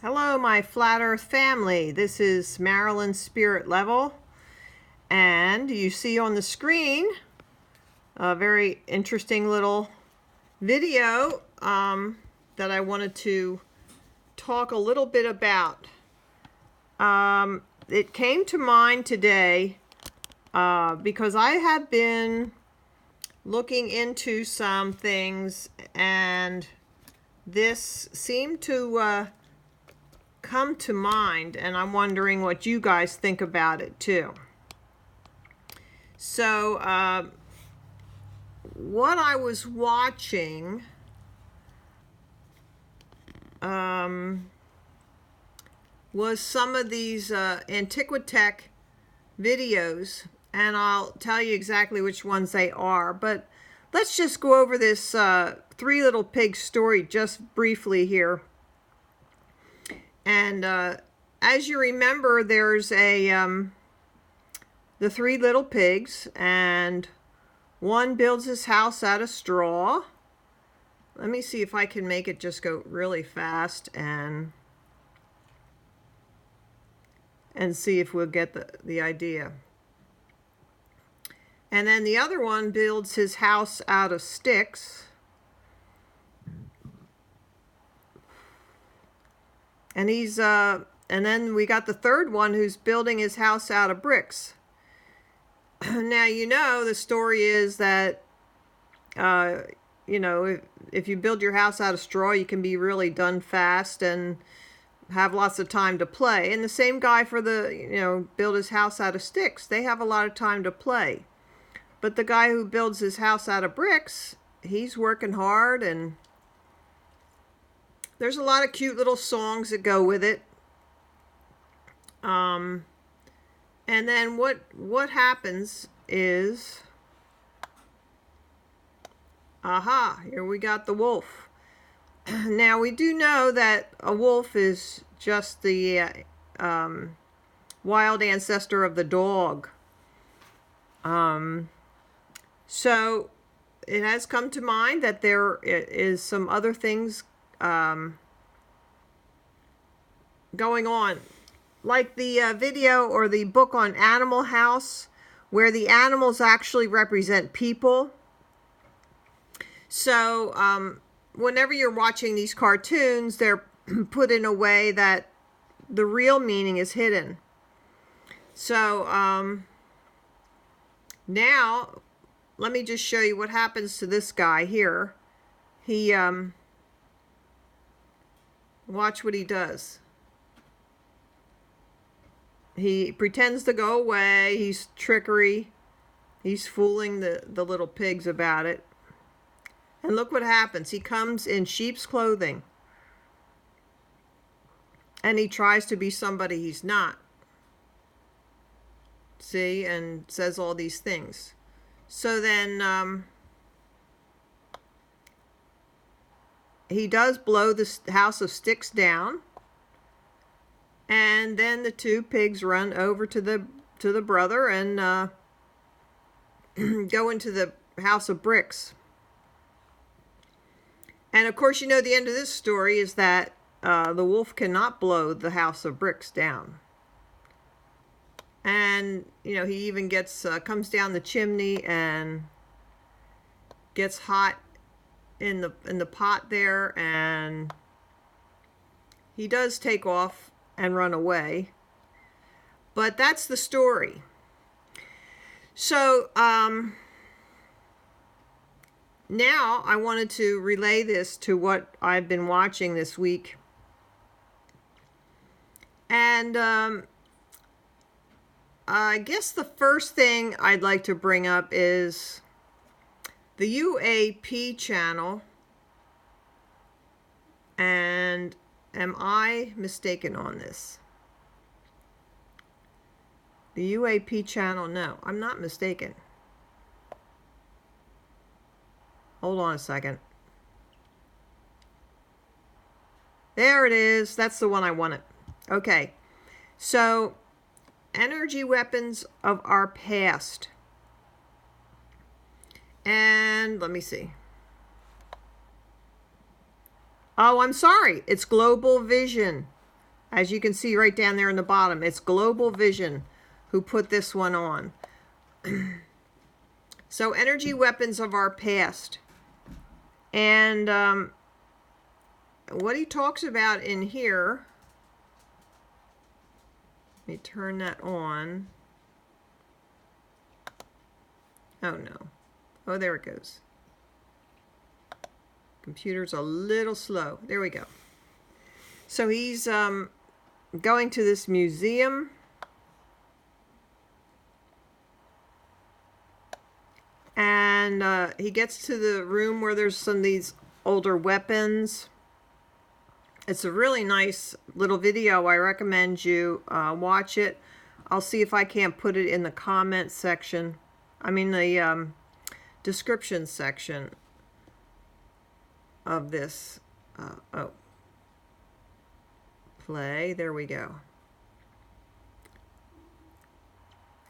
Hello, my Flat Earth family. This is Marilyn Spirit Level, and you see on the screen a very interesting little video that I wanted to talk a little bit about. It came to mind today because I have been looking into some things, and this seemed to come to mind, and I'm wondering what you guys think about it too. So what I was watching was some of these Antiquetech videos, and I'll tell you exactly which ones they are, but let's just go over this Three Little Pigs story just briefly here. And as you remember, there's the three little pigs, and one builds his house out of straw. Let me see if I can make it just go really fast and see if we'll get the idea. And then the other one builds his house out of sticks. And and then we got the third one who's building his house out of bricks. Now, you know, the story is that, you know, if you build your house out of straw, you can be really done fast and have lots of time to play. And the same guy for build his house out of sticks. They have a lot of time to play. But the guy who builds his house out of bricks, he's working hard, and there's a lot of cute little songs that go with it. And then what happens is, here we got the wolf. Now, we do know that a wolf is just the wild ancestor of the dog. So it has come to mind that there is some other things going on, like the video or the book on Animal House, where the animals actually represent people. So whenever you're watching these cartoons, they're put in a way that the real meaning is hidden. So now let me just show you what happens to this guy here. He watch what he does. He pretends to go away. He's trickery. He's fooling the little pigs about it. And look what happens. He comes in sheep's clothing. And he tries to be somebody he's not. See? And says all these things. So then he does blow the house of sticks down. And then the two pigs run over to the brother and go into the house of bricks. And of course, you know, the end of this story is that the wolf cannot blow the house of bricks down. And, you know, he even comes down the chimney and gets hot in the pot there, and he does take off and run away. But that's the story. So now I wanted to relay this to what I've been watching this week. And I guess the first thing I'd like to bring up is the UAP channel. And am I mistaken on this? The UAP channel, no, I'm not mistaken. Hold on a second. There it is. That's the one I wanted. Okay. So, energy weapons of our past. And let me see. Oh, I'm sorry. It's global vision. As you can see right down there in the bottom, it's Global Vision who put this one on. So, energy weapons of our past. And what he talks about in here, let me turn that on. Oh no. Oh, there it goes. Computer's a little slow. There we go. So he's going to this museum. And he gets to the room where there's some of these older weapons. It's a really nice little video. I recommend you watch it. I'll see if I can't put it in the comment section. I mean the description section of this. Oh. Play. There we go.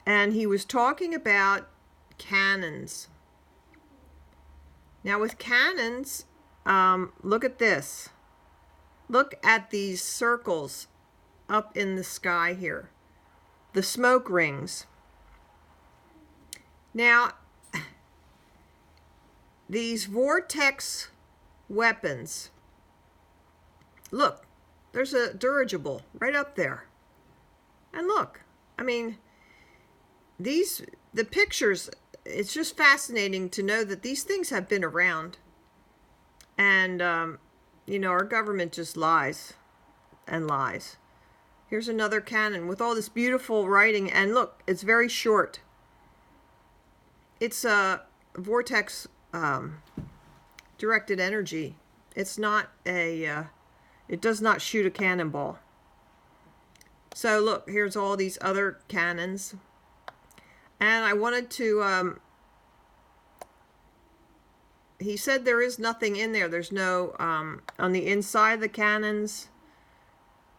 And he was talking about cannons. Now with cannons, look at this. Look at these circles up in the sky here. The smoke rings. Now, these vortex weapons, look, there's a dirigible right up there. And look, I mean, the pictures, it's just fascinating to know that these things have been around. And, you know, our government just lies and lies. Here's another cannon with all this beautiful writing. And look, it's very short. It's a vortex directed energy. It's not a, it does not shoot a cannonball. So look, here's all these other cannons. And I wanted to, he said there is nothing in there. There's no, on the inside of the cannons,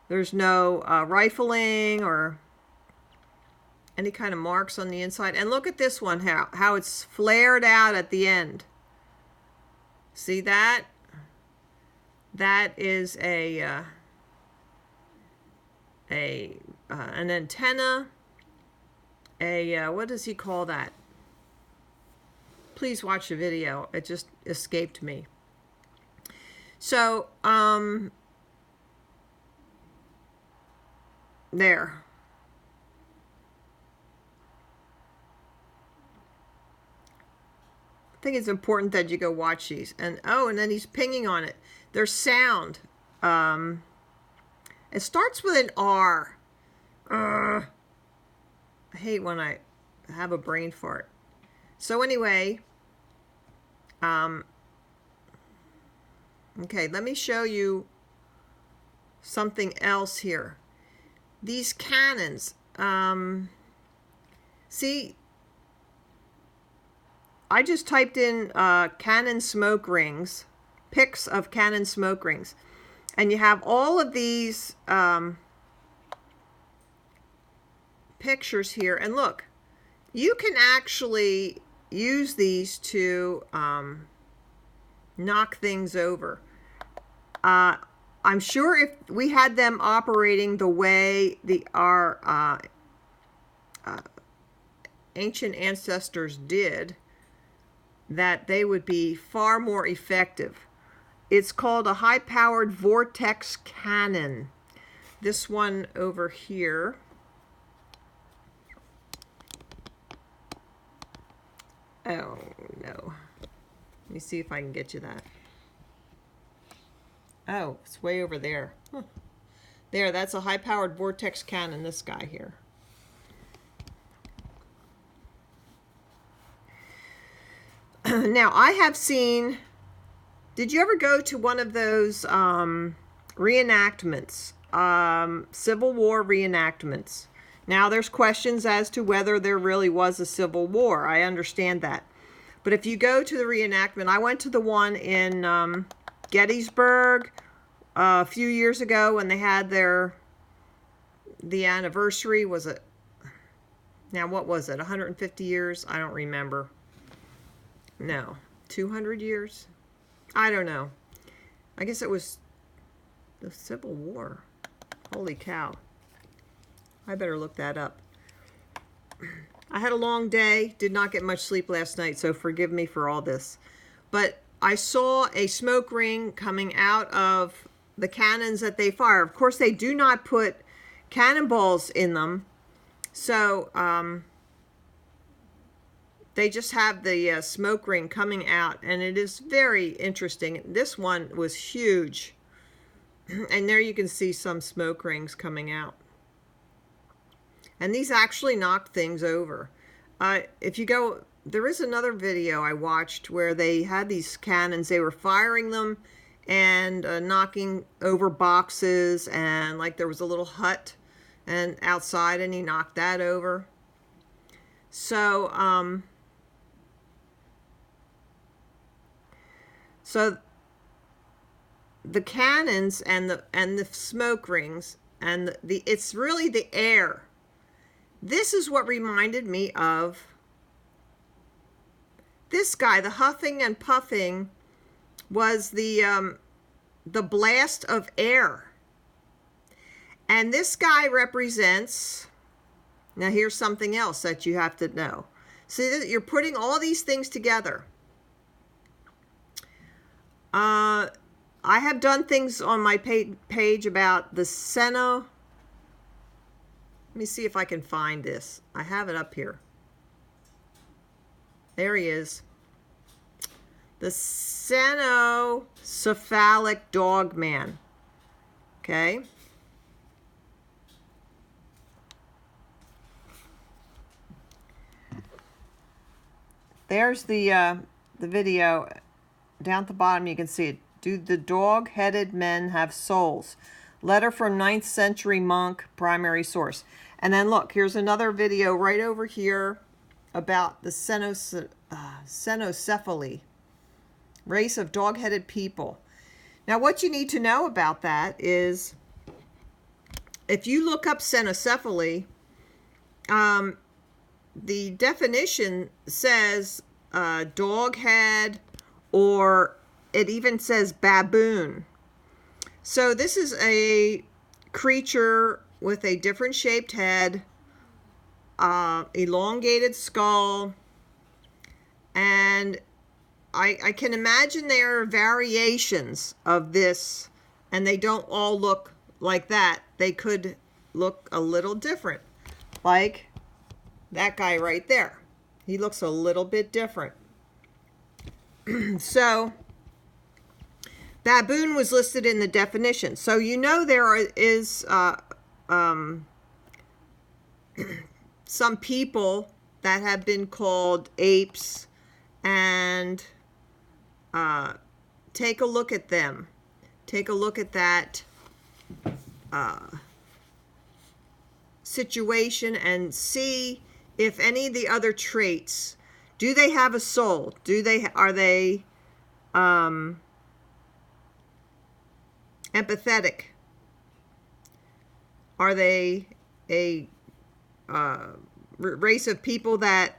there's no rifling or any kind of marks on the inside. And look at this one, how it's flared out at the end. See that? That is an antenna. What does he call that? Please watch the video. It just escaped me. So, there. I think it's important that you go watch these. And oh, and then he's pinging on it. There's sound. It starts with an R. I hate when I have a brain fart. So anyway, okay, let me show you something else here. These cannons, see, I just typed in cannon smoke rings, pics of cannon smoke rings, and you have all of these pictures here. And look, you can actually use these to knock things over. I'm sure if we had them operating the way our ancient ancestors did, that they would be far more effective. It's called a high-powered vortex cannon. This one over here. Oh, no. Let me see if I can get you that. Oh, it's way over there. Huh. There, that's a high-powered vortex cannon, this guy here. Now, I have seen... Did you ever go to one of those reenactments? Civil War reenactments. Now, there's questions as to whether there really was a Civil War. I understand that. But if you go to the reenactment, I went to the one in Gettysburg a few years ago when they had the anniversary. Was it, now what was it, 150 years? I don't remember. No, 200 years? I don't know. I guess it was the Civil War. Holy cow. I better look that up. I had a long day, did not get much sleep last night, so forgive me for all this. But I saw a smoke ring coming out of the cannons that they fire. Of course, they do not put cannonballs in them. So, they just have the smoke ring coming out, and it is very interesting. This one was huge. And there you can see some smoke rings coming out. And these actually knocked things over. If you go, there is another video I watched where they had these cannons. They were firing them and knocking over boxes, and like there was a little hut and outside, and he knocked that over. So, so the cannons and the smoke rings and it's really the air. This is what reminded me of this guy. The huffing and puffing was the blast of air. And this guy represents, now here's something else that you have to know. See that you're putting all these things together. I have done things on my page about the Seno. Let me see if I can find this. I have it up here. There he is. The Senocephalic dog man. Okay. There's the video. Down at the bottom you can see it. Do the dog-headed men have souls? Letter from 9th century monk, primary source. And then look, here's another video right over here about the Senocephaly, race of dog-headed people. Now what you need to know about that is, if you look up Senocephaly, the definition says dog head, or it even says baboon. So this is a creature with a different shaped head, elongated skull, and I can imagine there are variations of this, and they don't all look like that. They could look a little different, like that guy right there. He looks a little bit different. So baboon was listed in the definition. So you know there is some people that have been called apes, and take a look at them. Take a look at that situation and see if any of the other traits, do they have a soul? Are they empathetic? Are they a race of people that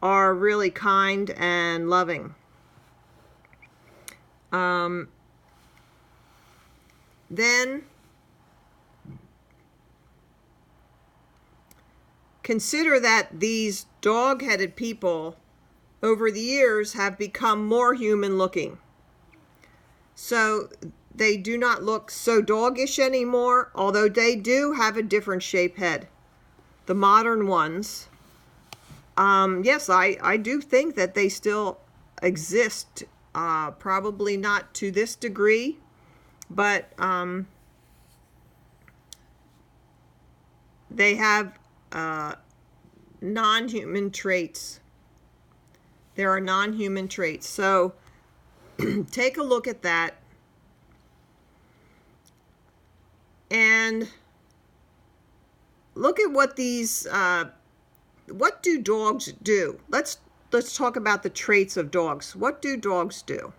are really kind and loving? Then consider that these dog-headed people over the years have become more human looking. So they do not look so doggish anymore, although they do have a different shaped head. The modern ones, yes, I do think that they still exist, probably not to this degree, but they have non-human traits. There are non-human traits. So take a look at that. And look at what these, what do dogs do? Let's talk about the traits of dogs. What do dogs do?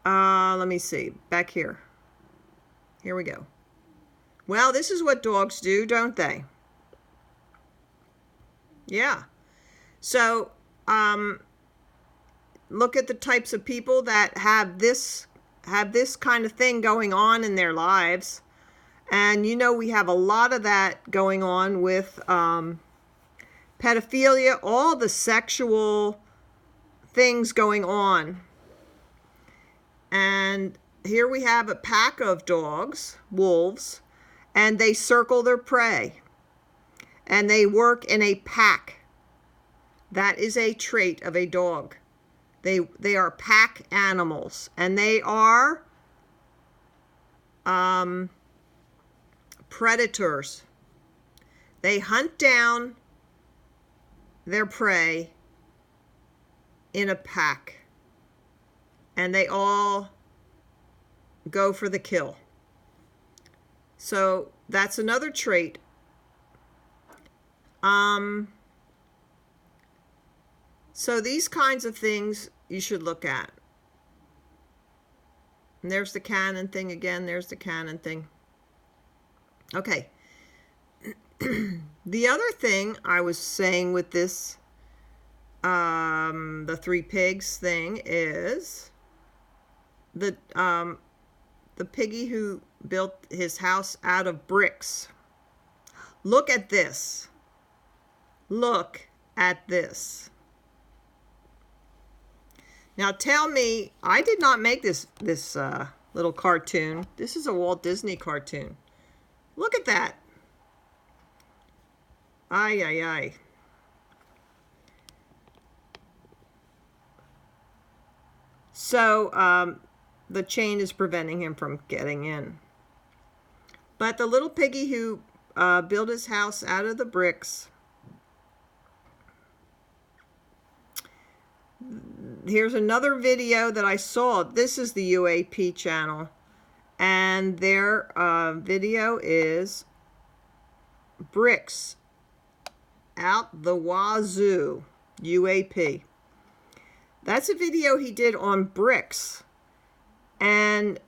Let me see. Back here. Here we go. Well, this is what dogs do, don't they? Yeah. So, look at the types of people that have this have this kind of thing going on in their lives. And you know, we have a lot of that going on with pedophilia, all the sexual things going on. And here we have a pack of dogs, wolves, and they circle their prey. And they work in a pack. That is a trait of a dog. They are pack animals, and they are predators. They hunt down their prey in a pack, and they all go for the kill. So that's another trait. So these kinds of things you should look at. And there's the cannon thing again. There's the cannon thing. Okay. The other thing I was saying with this, the 3 pigs thing, is the piggy who built his house out of bricks. Look at this. Look at this. Now tell me, I did not make this little cartoon. This is a Walt Disney cartoon. Look at that. Ay, ay, ay. So the chain is preventing him from getting in. But the little piggy who built his house out of the bricks, here's another video that I saw. This is the UAP channel, and their video is bricks out the wazoo, UAP. That's a video he did on bricks, and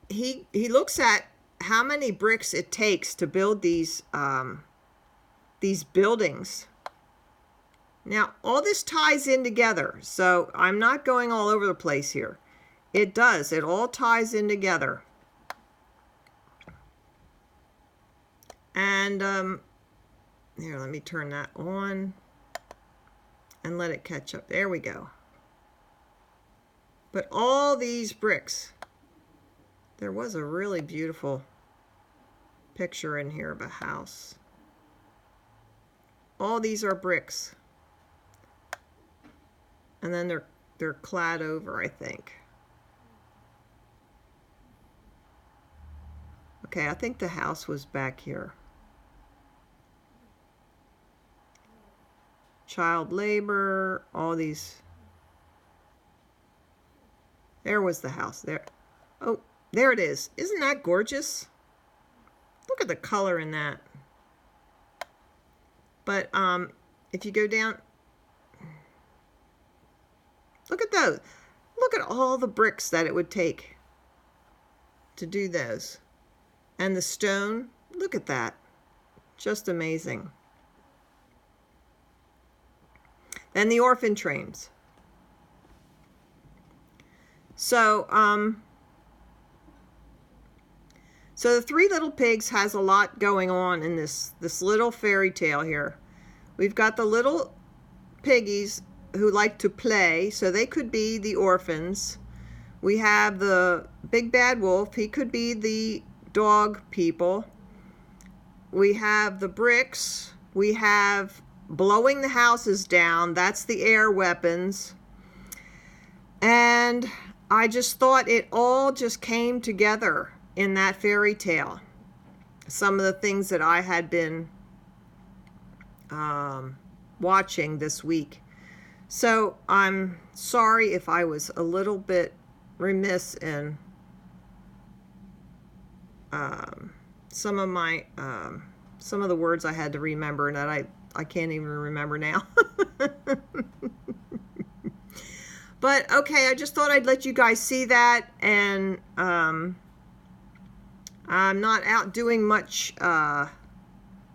he looks at how many bricks it takes to build these buildings. Now, all this ties in together, so I'm not going all over the place here. It does. It all ties in together. And here, let me turn that on and let it catch up. There we go. But all these bricks, there was a really beautiful picture in here of a house. All these are bricks. And then they're clad over, I think. Okay, I think the house was back here. Child labor, all these. There was the house there. Oh, there it is. Isn't that gorgeous? Look at the color in that. But if you go down, look at those. Look at all the bricks that it would take to do those. And the stone, look at that. Just amazing. Then the orphan trains. So, so the 3 Little Pigs has a lot going on in this little fairy tale here. We've got the little piggies who like to play, so they could be the orphans. We have the big bad wolf. He could be the dog people. We have the bricks. We have blowing the houses down. That's the air weapons. And I just thought it all just came together in that fairy tale. Some of the things that I had been watching this week. So I'm sorry if I was a little bit remiss in some of the words I had to remember and that I can't even remember now. But okay, I just thought I'd let you guys see that, and I'm not out doing much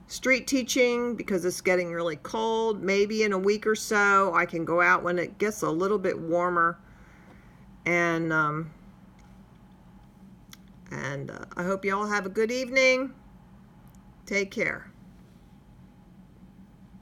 street teaching because it's getting really cold. Maybe in a week or so I can go out when it gets a little bit warmer And I hope you all have a good evening. Take care.